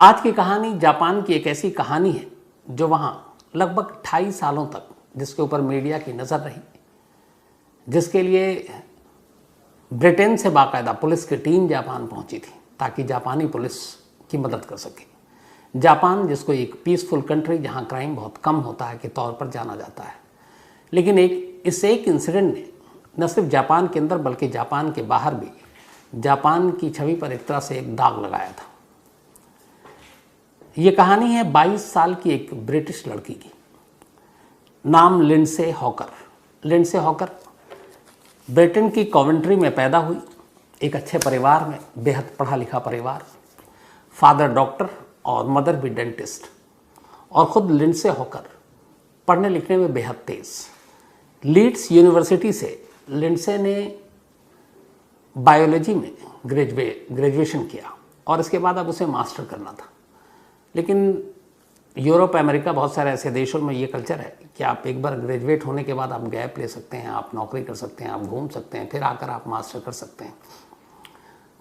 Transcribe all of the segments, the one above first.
आज की कहानी जापान की एक ऐसी कहानी है जो वहाँ लगभग 28 सालों तक जिसके ऊपर मीडिया की नज़र रही, जिसके लिए ब्रिटेन से बाकायदा पुलिस की टीम जापान पहुंची थी ताकि जापानी पुलिस की मदद कर सके। जापान जिसको एक पीसफुल कंट्री जहां क्राइम बहुत कम होता है के तौर पर जाना जाता है, लेकिन इस एक इंसिडेंट ने न सिर्फ जापान के अंदर बल्कि जापान के बाहर भी जापान की छवि पर एक तरह से एक दाग लगाया था। ये कहानी है 22 साल की एक ब्रिटिश लड़की की, नाम Lindsay Hawker. Lindsay Hawker Britain की कॉवेंट्री में पैदा हुई, एक अच्छे परिवार में, बेहद पढ़ा लिखा परिवार, फादर डॉक्टर और मदर भी डेंटिस्ट। और ख़ुद लिंडसे हॉकर पढ़ने लिखने में बेहद तेज़। लीड्स यूनिवर्सिटी से लिंडसे ने बायोलॉजी में ग्रेजुएशन किया और इसके बाद अब उसे मास्टर करना था। लेकिन यूरोप, अमेरिका, बहुत सारे ऐसे देशों में ये कल्चर है कि आप एक बार ग्रेजुएट होने के बाद आप गैप ले सकते हैं, आप नौकरी कर सकते हैं, आप घूम सकते हैं, फिर आकर आप मास्टर कर सकते हैं।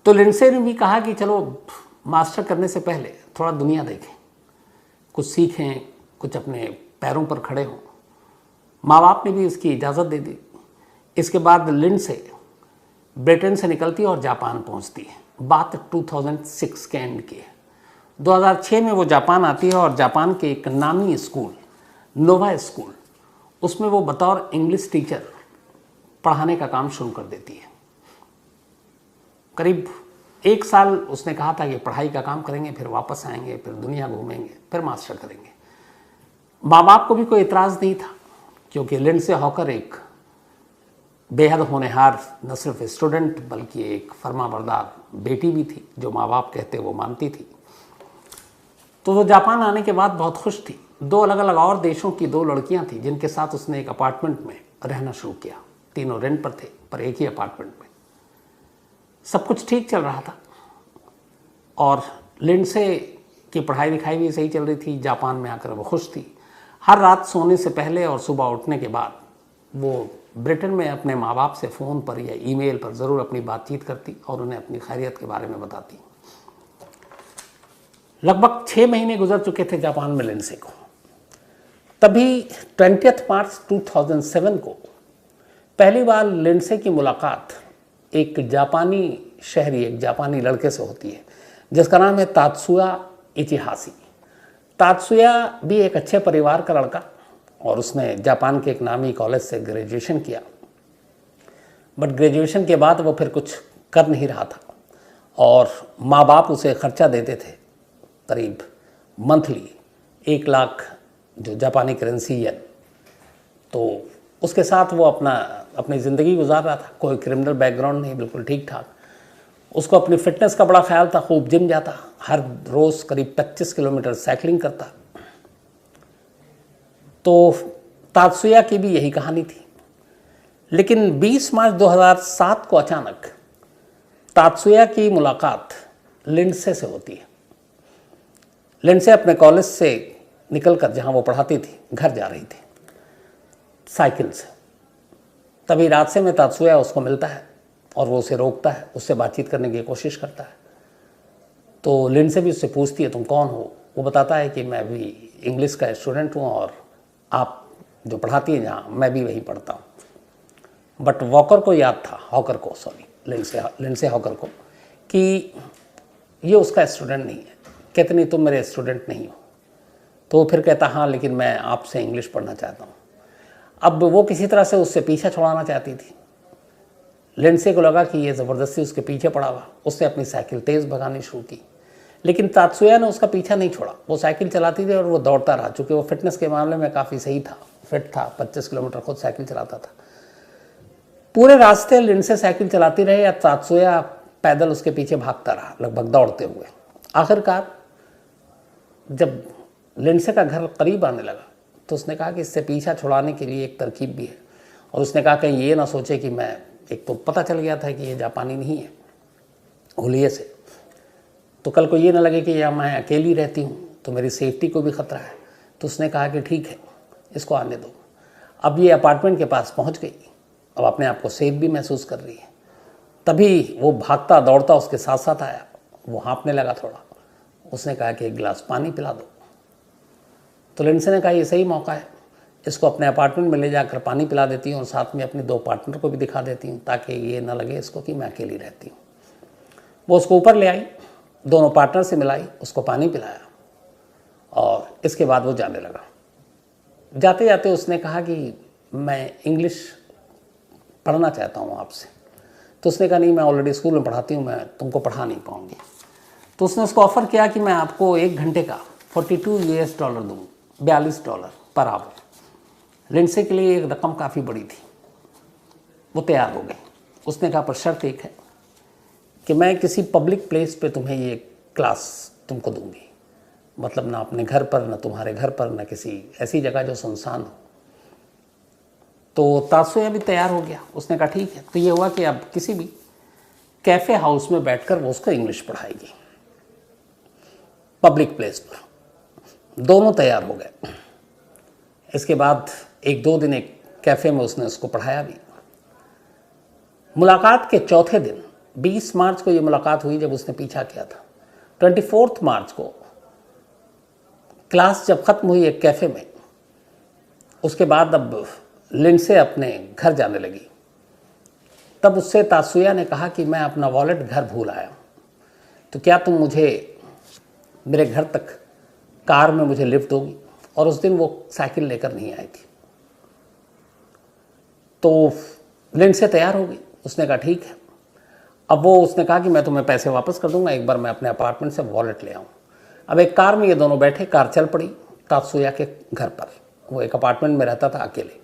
तो लिंडसे ने भी कहा कि चलो मास्टर करने से पहले थोड़ा दुनिया देखें, कुछ सीखें, कुछ अपने पैरों पर खड़े हों। माँ बाप ने भी इसकी इजाज़त दे दी। इसके बाद लिंडसे ब्रिटेन से निकलती और जापान पहुँचती है। बात 2006 के एंड की है। 2006 में वो जापान आती है और जापान के एक नामी स्कूल, नोवा स्कूल, उसमें वो बतौर इंग्लिश टीचर पढ़ाने का काम शुरू कर देती है। करीब 1 साल उसने कहा था कि पढ़ाई का काम करेंगे, फिर वापस आएंगे, फिर दुनिया घूमेंगे, फिर मास्टर करेंगे। माँ बाप को भी कोई इतराज़ नहीं था क्योंकि लिंडसे हॉकर एक बेहद होनहार न सिर्फ स्टूडेंट बल्कि एक फर्माबरदार बेटी भी थी, जो माँ बाप कहते वो मानती थी। तो वो जापान आने के बाद बहुत खुश थी। 2 अलग अलग और देशों की 2 लड़कियां थी जिनके साथ उसने एक अपार्टमेंट में रहना शुरू किया। तीनों रेंट पर थे, पर एक ही अपार्टमेंट में। सब कुछ ठीक चल रहा था और लिंडसे की पढ़ाई लिखाई भी सही चल रही थी। जापान में आकर वो खुश थी। हर रात सोने से पहले और सुबह उठने के बाद वो ब्रिटेन में अपने माँ बाप से फ़ोन पर या ईमेल पर ज़रूर अपनी बातचीत करती और उन्हें अपनी खैरियत के बारे में बताती। लगभग 6 महीने गुजर चुके थे जापान में लिंडसे को। तभी 20 मार्च 2007 को पहली बार लिंडसे की मुलाकात एक जापानी शहरी, एक जापानी लड़के से होती है जिसका नाम है तात्सुया इचिहाशी। तात्सुया भी एक अच्छे परिवार का लड़का और उसने जापान के एक नामी कॉलेज से ग्रेजुएशन किया, बट ग्रेजुएशन के बाद वो फिर कुछ कर नहीं रहा था और माँ बाप उसे खर्चा देते थे, करीब मंथली 1 लाख जो जापानी करेंसी है। तो उसके साथ वो अपनी ज़िंदगी गुजार रहा था। कोई क्रिमिनल बैकग्राउंड नहीं, बिल्कुल ठीक ठाक। उसको अपनी फ़िटनेस का बड़ा ख्याल था, खूब जिम जाता, हर रोज़ करीब 25 किलोमीटर साइकिलिंग करता। तो तात्सुया की भी यही कहानी थी। लेकिन 20 मार्च 2007 को अचानक तात्सुया की मुलाकात लिंडसे से होती है। लिंडसे अपने कॉलेज से निकलकर जहाँ वो पढ़ाती थी घर जा रही थी साइकिल से। तभी रास्ते में तात्सुया उसको मिलता है और वो उसे रोकता है, उससे बातचीत करने की कोशिश करता है। तो लिंडसे भी उससे पूछती है तुम कौन हो। वो बताता है कि मैं भी इंग्लिश का स्टूडेंट हूँ और आप जो पढ़ाती हैं जहाँ, मैं भी वहीं पढ़ता हूँ। बट वॉकर को याद था, हॉकर को, सॉरी, लिंडसे हॉकर को, कि ये उसका स्टूडेंट नहीं है। कहते नहीं तुम मेरे स्टूडेंट नहीं हो। तो वो फिर कहता हाँ लेकिन मैं आपसे इंग्लिश पढ़ना चाहता हूँ। अब वो किसी तरह से उससे पीछा छुड़ाना चाहती थी। लिंडसे को लगा कि ये ज़बरदस्ती उसके पीछे पड़ा हुआ। उसने अपनी साइकिल तेज़ भगानी शुरू की, लेकिन तात्सुया ने उसका पीछा नहीं छोड़ा। वो साइकिल चलाती थी और वो दौड़ता रहा, चूँकि वो फिटनेस के मामले में काफ़ी सही था, फिट था, 25 किलोमीटर खुद साइकिल चलाता था। पूरे रास्ते लिंडसे साइकिल चलाती रही या तात्सुया पैदल उसके पीछे भागता रहा, लगभग दौड़ते हुए। आखिरकार जब लिंडसे का घर करीब आने लगा तो उसने कहा कि इससे पीछा छुड़ाने के लिए एक तरकीब भी है। और उसने कहा कहीं ये ना सोचे कि मैं, एक तो पता चल गया था कि ये जापानी नहीं है हुलिये से, तो कल को ये ना लगे कि या मैं अकेली रहती हूँ तो मेरी सेफ्टी को भी ख़तरा है। तो उसने कहा कि ठीक है, इसको आने दो। अब ये अपार्टमेंट के पास पहुँच गई, अब अपने आप को सेफ भी महसूस कर रही है। तभी वो भागता दौड़ता उसके साथ साथ आया। वो हाँफने लगा थोड़ा, उसने कहा कि एक गिलास पानी पिला दो। तो लिंडसे ने कहा ये सही मौका है, इसको अपने अपार्टमेंट में ले जाकर पानी पिला देती हूँ और साथ में अपने 2 पार्टनर को भी दिखा देती हूँ ताकि ये ना लगे इसको कि मैं अकेली रहती हूँ। वो उसको ऊपर ले आई, दोनों पार्टनर से मिलाई, उसको पानी पिलाया और इसके बाद वो जाने लगा। जाते जाते उसने कहा कि मैं इंग्लिश पढ़ना चाहता हूँ आपसे। तो उसने कहा नहीं, मैं ऑलरेडी स्कूल में पढ़ाती हूँ, मैं तुमको पढ़ा नहीं पाऊँगी। तो उसने उसको ऑफ़र किया कि मैं आपको 1 घंटे का $42 दूँ, $42 पर आवर। लिंडसे के लिए एक रकम काफ़ी बड़ी थी। वो तैयार हो गई। उसने कहा पर शर्त एक है कि मैं किसी पब्लिक प्लेस पे तुम्हें ये क्लास तुमको दूंगी, मतलब ना अपने घर पर, ना तुम्हारे घर पर, ना किसी ऐसी जगह जो सुनसान हो। तो तात्सुया भी तैयार हो गया। उसने कहा ठीक है। तो ये हुआ कि अब किसी भी कैफ़े हाउस में बैठकर वो उसको इंग्लिश पढ़ाएगी पब्लिक प्लेस पर। दोनों तैयार हो गए। इसके बाद 1-2 दिन एक कैफ़े में उसने उसको पढ़ाया भी। मुलाकात के चौथे दिन 20 मार्च को ये मुलाकात हुई जब उसने पीछा किया था। 24 मार्च को क्लास जब ख़त्म हुई एक कैफ़े में, उसके बाद अब लिंडसे अपने घर जाने लगी। तब उससे तात्सुया ने कहा कि मैं अपना वॉलेट घर भूल आया, तो क्या तुम मुझे मेरे घर तक कार में मुझे लिफ्ट दोगी। और उस दिन वो साइकिल लेकर नहीं आई थी। तो लिंडसे तैयार हो गई। उसने कहा ठीक है। अब वो उसने कहा कि मैं तुम्हें पैसे वापस कर दूंगा, एक बार मैं अपने अपार्टमेंट से वॉलेट ले आऊँ। अब एक कार में ये दोनों बैठे, कार चल पड़ी तात्सुया के घर पर। वो एक अपार्टमेंट में रहता था अकेले।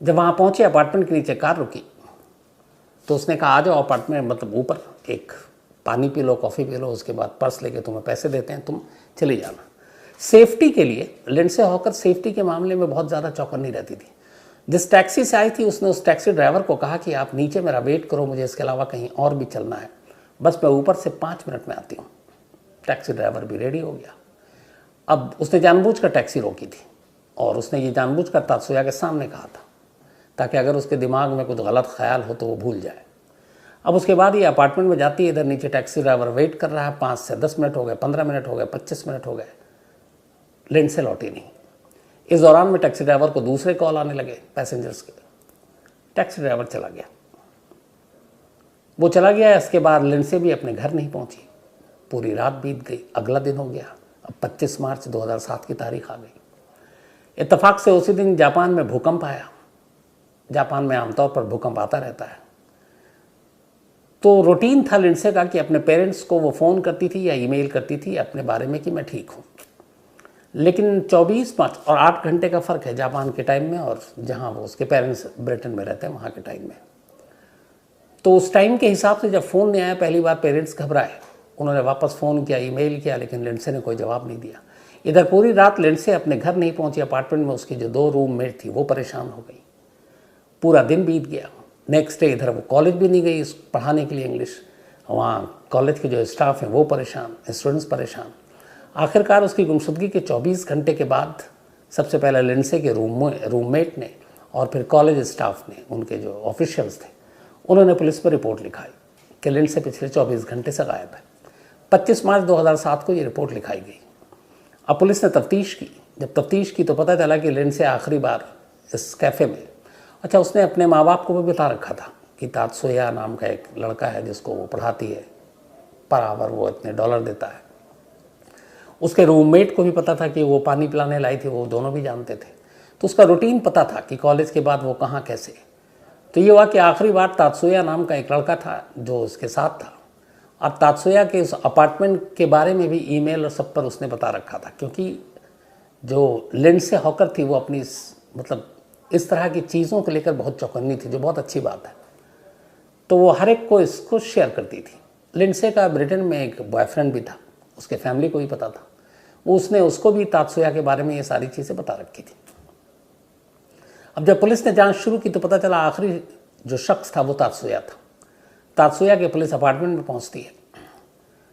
जब वहाँ पहुँचे, अपार्टमेंट के नीचे कार रुकी, तो उसने कहा आ जाओ अपार्टमेंट, मतलब ऊपर, एक पानी P low, coffee P low, उसके बाद पर्स लेके तुम्हें पैसे देते हैं, तुम चली जाना। सेफ्टी के लिए लिंडसे हॉकर सेफ्टी के मामले में बहुत ज़्यादा चौकन्नी रहती थी। जिस टैक्सी से आई थी उसने उस टैक्सी ड्राइवर को कहा कि आप नीचे मेरा वेट करो, मुझे इसके अलावा कहीं और भी चलना है, बस मैं ऊपर से 5 मिनट में आती हूँ। टैक्सी ड्राइवर भी रेडी हो गया। अब उसने जानबूझकर टैक्सी रोकी थी और उसने ये जानबूझकर तात्सुया के सामने कहा था ताकि अगर उसके दिमाग में कुछ गलत ख्याल हो तो वो भूल जाए। अब उसके बाद ये अपार्टमेंट में जाती है, इधर नीचे टैक्सी ड्राइवर वेट कर रहा है। 5 से 10 मिनट हो गए, 15 मिनट हो गए, 25 मिनट हो गए, लिंडसे लौटी नहीं। इस दौरान में टैक्सी ड्राइवर को दूसरे कॉल आने लगे पैसेंजर्स के। टैक्सी ड्राइवर चला गया। वो चला गया। इसके बाद लिंडसे भी अपने घर नहीं पहुंची। पूरी रात बीत गई। अगला दिन हो गया। अब 25 मार्च 2007 की तारीख आ गई। इत्तेफाक से उसी दिन जापान में भूकंप आया। जापान में आमतौर पर भूकंप आता रहता है। तो रूटीन था लिंडसे का कि अपने पेरेंट्स को वो फ़ोन करती थी या ईमेल करती थी अपने बारे में कि मैं ठीक हूँ। लेकिन 24 मार्च और 8 घंटे का फ़र्क है जापान के टाइम में और जहाँ वो उसके पेरेंट्स ब्रिटेन में रहते हैं वहाँ के टाइम में। तो उस टाइम के हिसाब से जब फ़ोन नहीं आया, पहली बार पेरेंट्स घबराए। उन्होंने वापस फ़ोन किया, ईमेल किया, लेकिन लिंडसे ने कोई जवाब नहीं दिया। इधर पूरी रात लिंडसे अपने घर नहीं पहुँची। अपार्टमेंट में उसकी जो 2 रूममेट थी वो परेशान हो गई। पूरा दिन बीत गया। नेक्स्ट डे इधर वो कॉलेज भी नहीं गई पढ़ाने के लिए इंग्लिश। वहाँ कॉलेज के जो स्टाफ हैं वो परेशान, स्टूडेंट्स परेशान। आखिरकार उसकी गुमशुदगी के 24 घंटे के बाद सबसे पहले लिंडसे के रूममेट ने और फिर कॉलेज स्टाफ ने, उनके जो ऑफिशियल्स थे, उन्होंने पुलिस पर रिपोर्ट लिखाई कि लिंडसे पिछले 24 घंटे से गायब है। 25 मार्च 2007 को ये रिपोर्ट लिखाई गई। अब पुलिस ने तफ्तीश की। जब तफ्तीश की तो पता चला कि लिंडसे आखिरी बार इस कैफ़े में, अच्छा, उसने अपने माँ बाप को भी बता रखा था कि तात्सुया नाम का एक लड़का है जिसको वो पढ़ाती है, पर आवर वो इतने डॉलर देता है। उसके रूममेट को भी पता था कि वो पानी पिलाने लाई थी, वो दोनों भी जानते थे। तो उसका रूटीन पता था कि कॉलेज के बाद वो कहाँ कैसे। तो ये हुआ कि आखिरी बार तात्सुया नाम का एक लड़का था जो उसके साथ था, और तात्सुया के उस अपार्टमेंट के बारे में भी ईमेल और सब पर उसने बता रखा था, क्योंकि जो लिंडसे हॉकर थी वो अपनी मतलब इस तरह की चीज़ों को लेकर बहुत चौकन्नी थी, जो बहुत अच्छी बात है। तो वो हर एक को इसको शेयर करती थी। लिंडसे का ब्रिटेन में एक बॉयफ्रेंड भी था, उसके फैमिली को भी पता था। उसने उसको भी तात्सुया के बारे में ये सारी चीज़ें बता रखी थी। अब जब पुलिस ने जांच शुरू की तो पता चला आखिरी जो शख्स था वो तात्सुया था। तात्सुया के पुलिस अपार्टमेंट में पहुंचती है।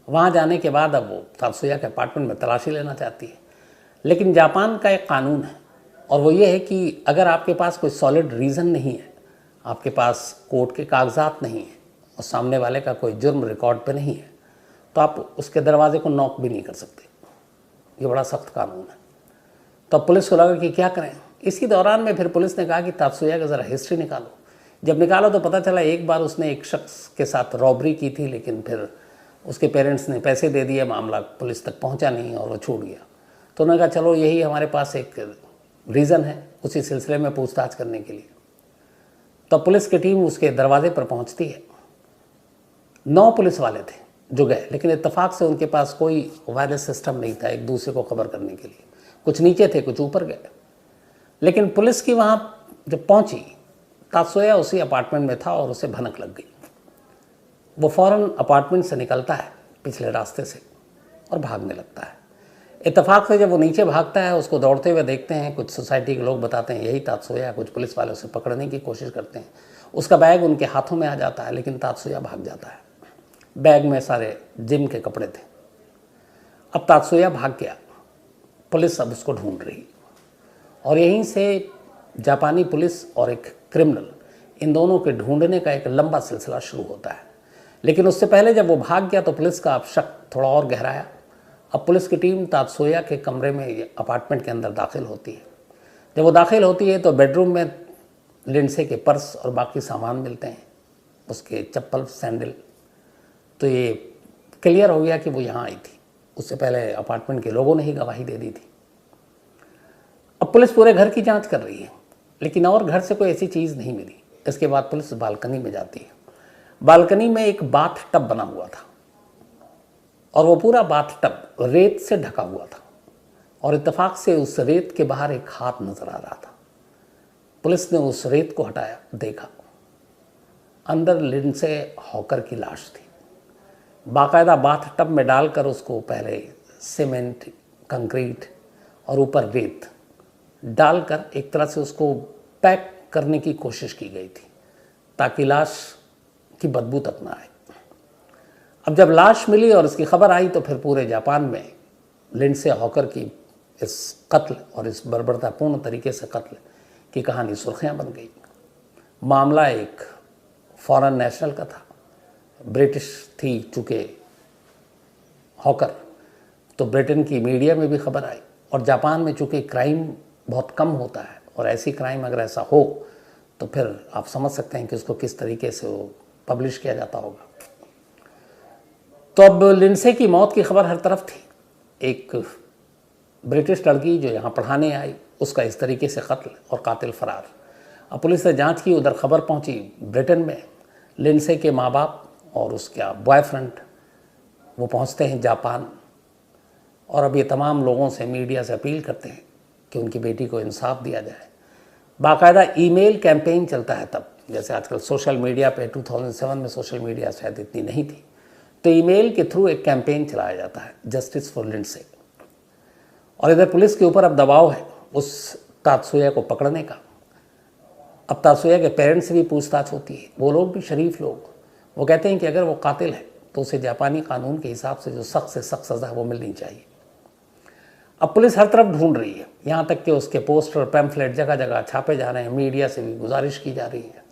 वहाँ जाने के बाद अब वो तात्सुया के अपार्टमेंट में तलाशी लेना चाहती है। लेकिन जापान का एक कानून है और वो ये है कि अगर आपके पास कोई सॉलिड रीज़न नहीं है, आपके पास कोर्ट के कागजात नहीं है और सामने वाले का कोई जुर्म रिकॉर्ड पे नहीं है, तो आप उसके दरवाजे को नॉक भी नहीं कर सकते। ये बड़ा सख्त कानून है। तो अब पुलिस को लगा कि क्या करें। इसी दौरान में फिर पुलिस ने कहा कि तात्सुया का ज़रा हिस्ट्री निकालो। जब निकाला तो पता चला एक बार उसने एक शख्स के साथ रॉबरी की थी, लेकिन फिर उसके पेरेंट्स ने पैसे दे दिए, मामला पुलिस तक पहुंचा नहीं और वो छूट गया। तो उन्होंने कहा चलो यही हमारे पास एक रीज़न है उसी सिलसिले में पूछताछ करने के लिए। तो पुलिस की टीम उसके दरवाजे पर पहुंचती है। 9 पुलिस वाले थे जो गए, लेकिन इत्तेफाक से उनके पास कोई वायरलेस सिस्टम नहीं था एक दूसरे को खबर करने के लिए। कुछ नीचे थे, कुछ ऊपर गए। लेकिन पुलिस की वहाँ जब पहुंची, तात्सुया उसी अपार्टमेंट में था और उसे भनक लग गई। वो फ़ौरन अपार्टमेंट से निकलता है पिछले रास्ते से और भागने लगता है। इत्तेफाक से जब वो नीचे भागता है, उसको दौड़ते हुए देखते हैं कुछ सोसाइटी के लोग, बताते हैं यही तात्सुया। कुछ पुलिस वाले उसे पकड़ने की कोशिश करते हैं। उसका बैग उनके हाथों में आ जाता है, लेकिन तात्सुया भाग जाता है। बैग में सारे जिम के कपड़े थे। अब तात्सुया भाग गया। पुलिस अब उसको ढूंढ रही, और यहीं से जापानी पुलिस और एक क्रिमिनल, इन दोनों के ढूंढने का एक लंबा सिलसिला शुरू होता है। लेकिन उससे पहले जब वो भाग गया तो पुलिस का अब शक थोड़ा और गहराया। अब पुलिस की टीम तात्सुया के कमरे में, अपार्टमेंट के अंदर दाखिल होती है। जब वो दाखिल होती है तो बेडरूम में लिंडसे के पर्स और बाकी सामान मिलते हैं, उसके चप्पल, सैंडल। तो ये क्लियर हो गया कि वो यहाँ आई थी। उससे पहले अपार्टमेंट के लोगों ने ही गवाही दे दी थी। अब पुलिस पूरे घर की जांच कर रही है, लेकिन और घर से कोई ऐसी चीज़ नहीं मिली। इसके बाद पुलिस बालकनी में जाती है। बालकनी में एक बाथ टब बना हुआ था, और वो पूरा बाथ टब रेत से ढका हुआ था, और इत्तेफाक से उस रेत के बाहर एक हाथ नजर आ रहा था। पुलिस ने उस रेत को हटाया, देखा अंदर लिंडसे हॉकर की लाश थी। बाकायदा बाथ टब में डालकर उसको पहले सीमेंट, कंक्रीट और ऊपर रेत डालकर एक तरह से उसको पैक करने की कोशिश की गई थी, ताकि लाश की बदबू तक ना आए। अब जब लाश मिली और इसकी खबर आई तो फिर पूरे जापान में लिंडसे हॉकर की इस कत्ल और इस बर्बरतापूर्ण तरीके से कत्ल की कहानी सुर्खियां बन गई। मामला एक फॉरेन नेशनल का था, ब्रिटिश थी चूँकि हॉकर, तो ब्रिटेन की मीडिया में भी खबर आई। और जापान में चूँकि क्राइम बहुत कम होता है, और ऐसी क्राइम अगर ऐसा हो तो फिर आप समझ सकते हैं कि उसको किस तरीके से वो पब्लिश किया जाता होगा। तो अब लिंडसे की मौत की खबर हर तरफ थी। एक ब्रिटिश लड़की जो यहाँ पढ़ाने आई, उसका इस तरीके से कत्ल और कातिल फरार। अब पुलिस ने जांच की, उधर खबर पहुँची ब्रिटेन में। लिंडसे के माँ बाप और उसका बॉयफ्रेंड वो पहुँचते हैं जापान, और अब ये तमाम लोगों से, मीडिया से अपील करते हैं कि उनकी बेटी को इंसाफ दिया जाए। बाकायदा ईमेल कैंपेन चलता है तब, जैसे आजकल सोशल मीडिया पे 2007 में सोशल मीडिया शायद इतनी नहीं थी, तो ईमेल के थ्रू एक कैंपेन चलाया जाता है, जस्टिस फॉर लिंडसे। और इधर पुलिस के ऊपर अब दबाव है उस तात्सुया को पकड़ने का। अब तात्सुया के पेरेंट्स से भी पूछताछ होती है। वो लोग भी शरीफ लोग, वो कहते हैं कि अगर वो कातिल है तो उसे जापानी कानून के हिसाब से जो सख्त से सख्त सज़ा वो मिलनी चाहिए। अब पुलिस हर तरफ ढूंढ रही है, यहाँ तक कि उसके पोस्टर, पैम्फलेट जगह जगह छापे जा रहे हैं। मीडिया से भी गुजारिश की जा रही है।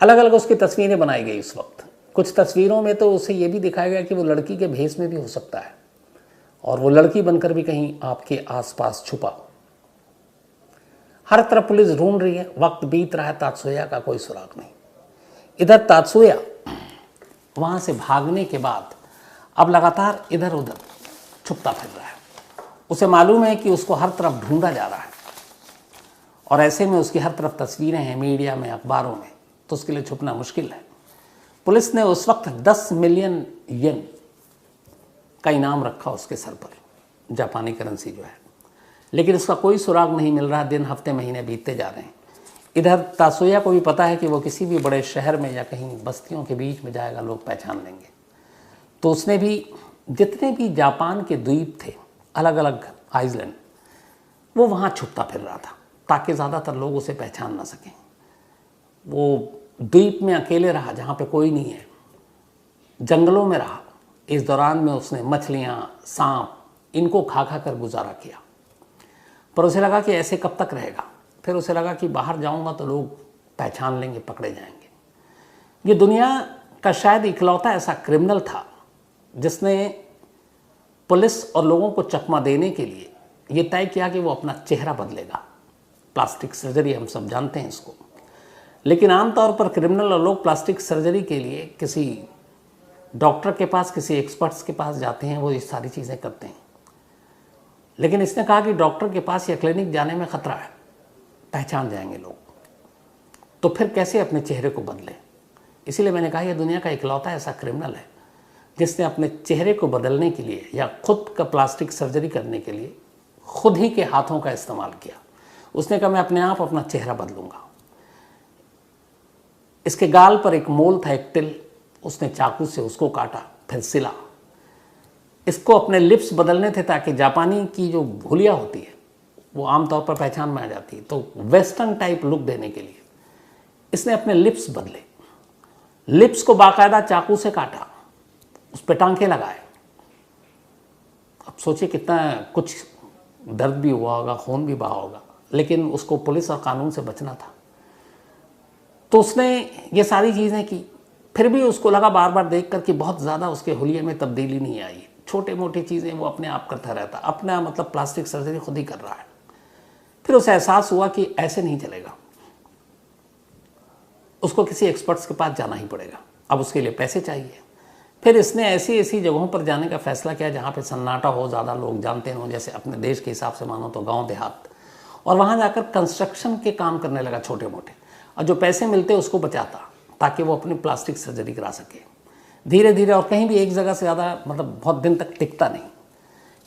अलग अलग उसकी तस्वीरें बनाई गई इस वक्त। कुछ तस्वीरों में तो उसे ये भी दिखाया गया कि वो लड़की के भेष में भी हो सकता है, और वो लड़की बनकर भी कहीं आपके आसपास छुपा। हर तरफ पुलिस ढूंढ रही है। वक्त बीत रहा है, तात्सुया का कोई सुराग नहीं। इधर तात्सुया वहाँ से भागने के बाद अब लगातार इधर उधर छुपता फिर रहा है। उसे मालूम है कि उसको हर तरफ ढूंढा जा रहा है, और ऐसे में उसकी हर तरफ तस्वीरें हैं, मीडिया में, अखबारों में, तो उसके लिए छुपना मुश्किल है। पुलिस ने उस वक्त 10 मिलियन येन का इनाम रखा उसके सर पर, जापानी करेंसी जो है, लेकिन उसका कोई सुराग नहीं मिल रहा। दिन, हफ्ते, महीने बीतते जा रहे हैं। इधर तात्सुया को भी पता है कि वो किसी भी बड़े शहर में या कहीं बस्तियों के बीच में जाएगा, लोग पहचान लेंगे। तो उसने भी जितने भी जापान के द्वीप थे, अलग अलग आइलैंड, वो वहाँ छुपता फिर रहा था, ताकि ज़्यादातर लोग उसे पहचान ना सकें। वो द्वीप में अकेले रहा जहाँ पे कोई नहीं है, जंगलों में रहा। इस दौरान में उसने मछलियाँ, सांप, इनको खा खा कर गुजारा किया। पर उसे लगा कि ऐसे कब तक रहेगा। फिर उसे लगा कि बाहर जाऊँगा तो लोग पहचान लेंगे, पकड़े जाएंगे। ये दुनिया का शायद इकलौता ऐसा क्रिमिनल था जिसने पुलिस और लोगों को चकमा देने के लिए ये तय किया कि वो अपना चेहरा बदलेगा। प्लास्टिक सर्जरी हम सब जानते हैं इसको, लेकिन आमतौर पर क्रिमिनल और लोग प्लास्टिक सर्जरी के लिए किसी डॉक्टर के पास, किसी एक्सपर्ट्स के पास जाते हैं, वो ये सारी चीज़ें करते हैं। लेकिन इसने कहा कि डॉक्टर के पास या क्लिनिक जाने में ख़तरा है, पहचान जाएंगे लोग, तो फिर कैसे अपने चेहरे को बदलें। इसीलिए मैंने कहा यह दुनिया का इकलौता ऐसा क्रिमिनल है जिसने अपने चेहरे को बदलने के लिए या खुद का प्लास्टिक सर्जरी करने के लिए खुद ही के हाथों का इस्तेमाल किया। उसने कहा मैं अपने आप अपना चेहरा बदलूंगा। इसके गाल पर एक मोल था, एक तिल, उसने चाकू से उसको काटा, फिर सिला। इसको अपने लिप्स बदलने थे ताकि जापानी की जो भुलिया होती है वो आमतौर पर पहचान में आ जाती है, तो वेस्टर्न टाइप लुक देने के लिए इसने अपने लिप्स बदले। लिप्स को बाकायदा चाकू से काटा, उस पे टांके लगाए। अब सोचिए कितना कुछ दर्द भी हुआ होगा, खून भी बहा होगा, लेकिन उसको पुलिस और कानून से बचना था। तो उसने ये सारी चीज़ें की। फिर भी उसको लगा बार बार देख कर कि बहुत ज़्यादा उसके हुलिये में तब्दीली नहीं आई। छोटे मोटी चीज़ें वो अपने आप करता रहता, अपना मतलब प्लास्टिक सर्जरी खुद ही कर रहा है। फिर उसे एहसास हुआ कि ऐसे नहीं चलेगा, उसको किसी एक्सपर्ट्स के पास जाना ही पड़ेगा। अब उसके लिए पैसे चाहिए। फिर इसने ऐसी ऐसी जगहों पर जाने का फैसला किया जहाँ पे सन्नाटा हो, ज़्यादा लोग जानते हो, जैसे अपने देश के हिसाब से मानो तो गांव देहात, और वहाँ जाकर कंस्ट्रक्शन के काम करने लगा छोटे मोटे, और जो पैसे मिलते उसको बचाता ताकि वो अपनी प्लास्टिक सर्जरी करा सके धीरे धीरे। और कहीं भी एक जगह से ज़्यादा मतलब बहुत दिन तक टिकता नहीं।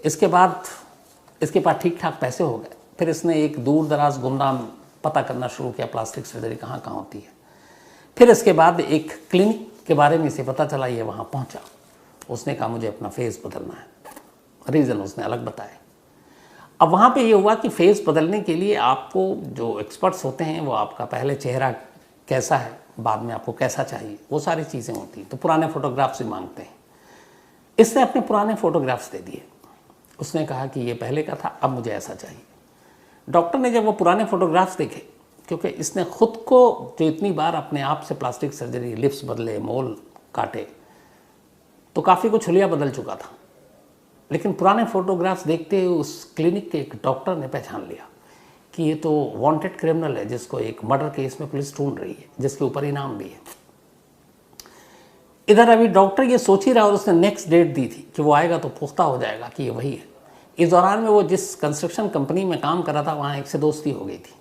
इसके बाद इसके पास ठीक ठाक पैसे हो गए। फिर इसने एक दूर दराज गुमनाम पता करना शुरू किया प्लास्टिक सर्जरी कहाँ कहाँ होती है। फिर इसके बाद एक क्लिनिक के बारे में इसे पता चला, ये वहाँ पहुँचा। उसने कहा मुझे अपना फेस बदलना है, रीज़न उसने अलग बताया। अब वहाँ पे ये हुआ कि फेस बदलने के लिए आपको जो एक्सपर्ट्स होते हैं वो आपका पहले चेहरा कैसा है, बाद में आपको कैसा चाहिए, वो सारी चीज़ें होती हैं। तो पुराने फ़ोटोग्राफ्स भी मांगते हैं। इसने अपने पुराने फ़ोटोग्राफ्स दे दिए। उसने कहा कि ये पहले का था, अब मुझे ऐसा चाहिए। डॉक्टर ने जब वो पुराने फ़ोटोग्राफ्स देखे, क्योंकि इसने खुद को जो इतनी बार अपने आप से प्लास्टिक सर्जरी, लिप्स बदले, मोल काटे, तो काफ़ी कुछ हुलिया बदल चुका था। लेकिन पुराने फ़ोटोग्राफ्स देखते हुए उस क्लिनिक के एक डॉक्टर ने पहचान लिया कि ये तो वांटेड क्रिमिनल है, जिसको एक मर्डर केस में पुलिस ढूंढ रही है, जिसके ऊपर इनाम भी है। इधर अभी डॉक्टर ये सोच ही रहा, और उसने नेक्स्ट डेट दी थी कि वो आएगा तो पुख्ता हो जाएगा कि ये वही है। इस दौरान में वो जिस कंस्ट्रक्शन कंपनी में काम कर रहा था वहाँ एक से दोस्ती हो गई थी।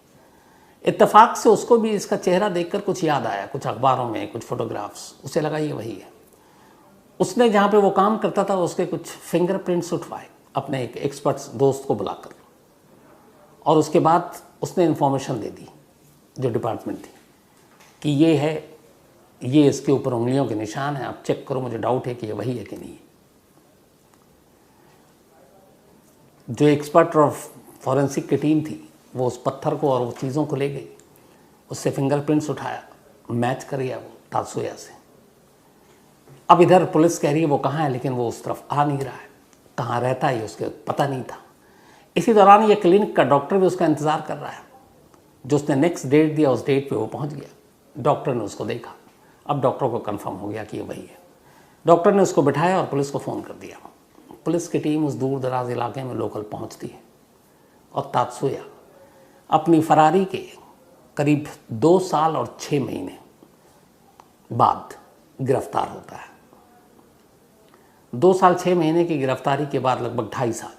इत्तेफाक से उसको भी इसका चेहरा देखकर कुछ याद आया, कुछ अखबारों में कुछ फोटोग्राफ्स, उसे लगा ये वही है। उसने जहाँ पे वो काम करता था उसके कुछ फिंगरप्रिंट्स उठवाए अपने एक एक्सपर्ट्स दोस्त को बुलाकर, और उसके बाद उसने इन्फॉर्मेशन दे दी जो डिपार्टमेंट थी कि ये है, ये इसके ऊपर उंगलियों के निशान हैं, आप चेक करो, मुझे डाउट है कि ये वही है कि नहीं। जो एक्सपर्ट और फॉरेंसिक की टीम थी वो उस पत्थर को और वो चीज़ों को ले गई, उससे फिंगरप्रिंट्स उठाया, मैच कर गया वो तात्सुया से। अब इधर पुलिस कह रही है वो कहाँ है, लेकिन वो उस तरफ आ नहीं रहा है, कहाँ रहता है ये उसके पता नहीं था। इसी दौरान ये क्लिनिक का डॉक्टर भी उसका इंतज़ार कर रहा है। जो उसने नेक्स्ट डेट दिया उस डेट पे वो पहुंच गया। डॉक्टर ने उसको देखा। अब डॉक्टर को कंफर्म हो गया कि ये वही है। डॉक्टर ने उसको बिठाया और पुलिस को फ़ोन कर दिया। पुलिस की टीम उस दूर दराज इलाके में लोकल पहुंचती है और तात्सुया अपनी फरारी के करीब 2 साल और 6 महीने बाद गिरफ्तार होता है। 2 साल 6 महीने की गिरफ्तारी के बाद लगभग 2.5 साल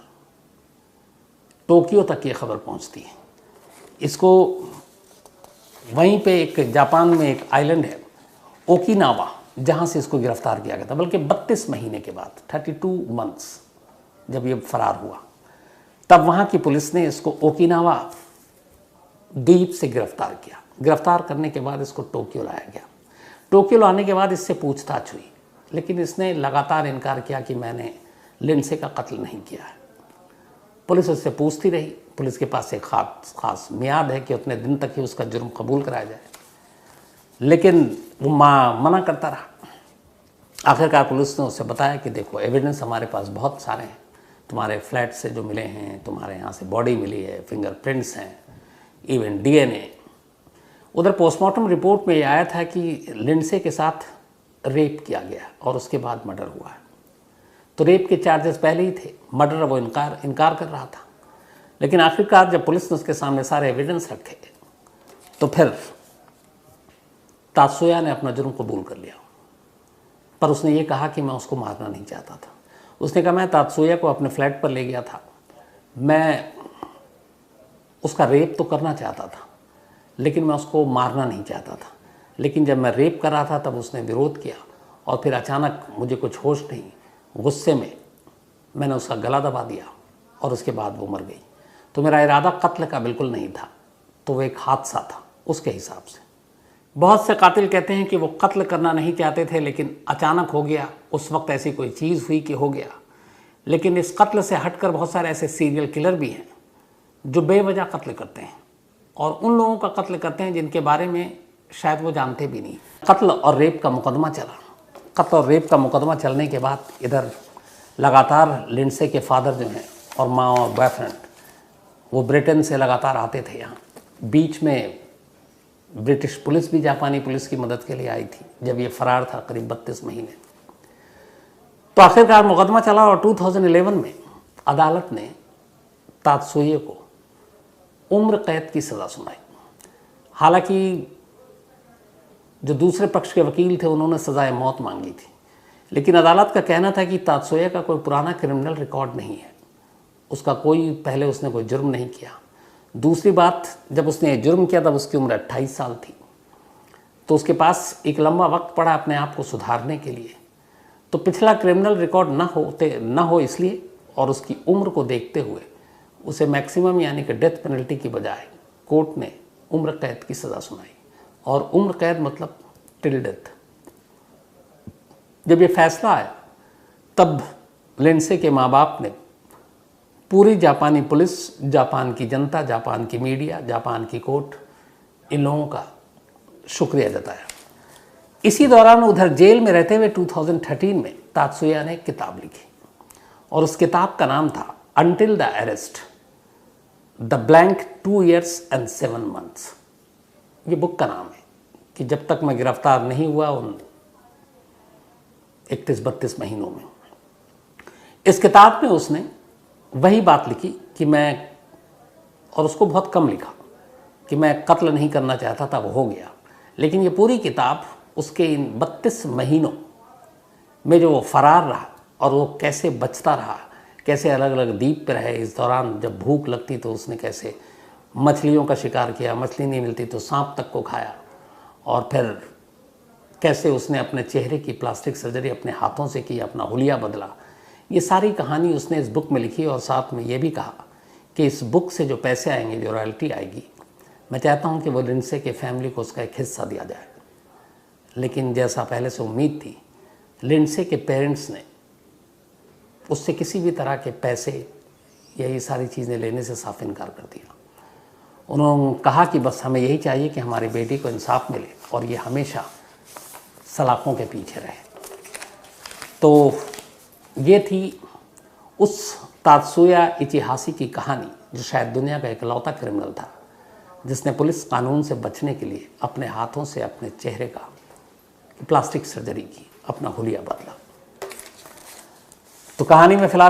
टोक्यो तक ये खबर पहुंचती है। इसको वहीं पे एक जापान में एक आइलैंड है ओकिनावा, जहाँ से इसको गिरफ्तार किया गया था, बल्कि 32 महीने के बाद 32 मंथ्स जब ये फरार हुआ, तब वहाँ की पुलिस ने इसको ओकिनावा द्वीप से गिरफ्तार किया। गिरफ्तार करने के बाद इसको टोक्यो लाया गया। टोक्यो लाने के बाद इससे पूछताछ हुई, लेकिन इसने लगातार इनकार किया कि मैंने लिंडसे का कत्ल नहीं किया है। पुलिस उससे पूछती रही। पुलिस के पास एक खास मियाद है कि उतने दिन तक ही उसका जुर्म कबूल कराया जाए, लेकिन वो मना करता रहा। आखिरकार पुलिस ने उससे बताया कि देखो एविडेंस हमारे पास बहुत सारे हैं, तुम्हारे फ्लैट से जो मिले हैं, तुम्हारे यहाँ से बॉडी मिली है, फिंगरप्रिंट्स हैं, इवन डीएनए। उधर पोस्टमार्टम रिपोर्ट में ये आया था कि लिंडसे के साथ रेप किया गया और उसके बाद मर्डर हुआ है। तो रेप के चार्जेस पहले ही थे, मर्डर वो इनकार कर रहा था। लेकिन आखिरकार जब पुलिस ने उसके सामने सारे एविडेंस रखे तो फिर तात्सुया ने अपना जुर्म कबूल कर लिया। पर उसने ये कहा कि मैं उसको मारना नहीं चाहता था। उसने कहा मैं तात्सुया को अपने फ्लैट पर ले गया था, मैं उसका रेप तो करना चाहता था लेकिन मैं उसको मारना नहीं चाहता था। लेकिन जब मैं रेप कर रहा था तब उसने विरोध किया और फिर अचानक मुझे कुछ होश नहीं, गुस्से में मैंने उसका गला दबा दिया और उसके बाद वो मर गई। तो मेरा इरादा कत्ल का बिल्कुल नहीं था, तो वो एक हादसा था उसके हिसाब से। बहुत से कातिल कहते हैं कि वो कत्ल करना नहीं चाहते थे लेकिन अचानक हो गया, उस वक्त ऐसी कोई चीज़ हुई कि हो गया। लेकिन इस कत्ल से हटकर बहुत सारे ऐसे सीरियल किलर भी हैं जो बेवजह कत्ल करते हैं और उन लोगों का कत्ल करते हैं जिनके बारे में शायद वो जानते भी नहीं। कत्ल और रेप का मुकदमा चला। कत्ल और रेप का मुकदमा चलने के बाद इधर लगातार लिंडसे के फादर जो हैं और माँ और बॉयफ्रेंड वो ब्रिटेन से लगातार आते थे यहाँ। बीच में ब्रिटिश पुलिस भी जापानी पुलिस की मदद के लिए आई थी जब ये फरार था करीब 32 महीने। तो आखिरकार मुकदमा चला और 2011 में अदालत ने तात्सुया को उम्र कैद की सज़ा सुनाई। हालांकि जो दूसरे पक्ष के वकील थे उन्होंने सज़ाए मौत मांगी थी, लेकिन अदालत का कहना था कि तात्सुया का कोई पुराना क्रिमिनल रिकॉर्ड नहीं है, उसका पहले उसने कोई जुर्म नहीं किया। दूसरी बात, जब उसने जुर्म किया तब उसकी उम्र 28 साल थी, तो उसके पास एक लंबा वक्त पड़ा अपने आप को सुधारने के लिए। तो पिछला क्रिमिनल रिकॉर्ड ना हो इसलिए और उसकी उम्र को देखते हुए उसे मैक्सिमम यानी कि डेथ पेनल्टी की बजाय कोर्ट ने उम्र कैद की सज़ा सुनाई। और उम्र कैद मतलब टिल डेथ। जब ये फैसला आया तब लिंडसे के माँ बाप ने पूरी जापानी पुलिस, जापान की जनता, जापान की मीडिया, जापान की कोर्ट, इन लोगों का शुक्रिया जताया। इसी दौरान उधर जेल में रहते हुए 2013 में तात्सुया ने एक किताब लिखी और उस किताब का नाम था until the arrest, the blank 2 years and 7 months। ये बुक का नाम है कि जब तक मैं गिरफ्तार नहीं हुआ उन 31-32 महीनों में। इस किताब में उसने वही बात लिखी कि मैं, और उसको बहुत कम लिखा, कि मैं कत्ल नहीं करना चाहता था, वो हो गया। लेकिन ये पूरी किताब उसके इन 32 महीनों में जो वो फरार रहा और वो कैसे बचता रहा, कैसे अलग अलग द्वीप पर रहे, इस दौरान जब भूख लगती तो उसने कैसे मछलियों का शिकार किया, मछली नहीं मिलती तो सांप तक को खाया, और फिर कैसे उसने अपने चेहरे की प्लास्टिक सर्जरी अपने हाथों से की, अपना हुलिया बदला। ये सारी कहानी उसने इस बुक में लिखी और साथ में ये भी कहा कि इस बुक से जो पैसे आएंगे, जो रॉयल्टी आएगी, मैं चाहता हूँ कि वो लिंडसे के फैमिली को उसका एक हिस्सा दिया जाए। लेकिन जैसा पहले से उम्मीद थी, लिंडसे के पेरेंट्स ने उससे किसी भी तरह के पैसे या ये सारी चीज़ें लेने से साफ इनकार कर दिया। उन्होंने कहा कि बस हमें यही चाहिए कि हमारी बेटी को इंसाफ मिले और ये हमेशा सलाखों के पीछे रहे। तो ये थी उस तात्सुया इचिहासी की कहानी जो शायद दुनिया का इकलौता क्रिमिनल था जिसने पुलिस कानून से बचने के लिए अपने हाथों से अपने चेहरे का प्लास्टिक सर्जरी की, अपना हुलिया बदला। तो कहानी में फिलहाल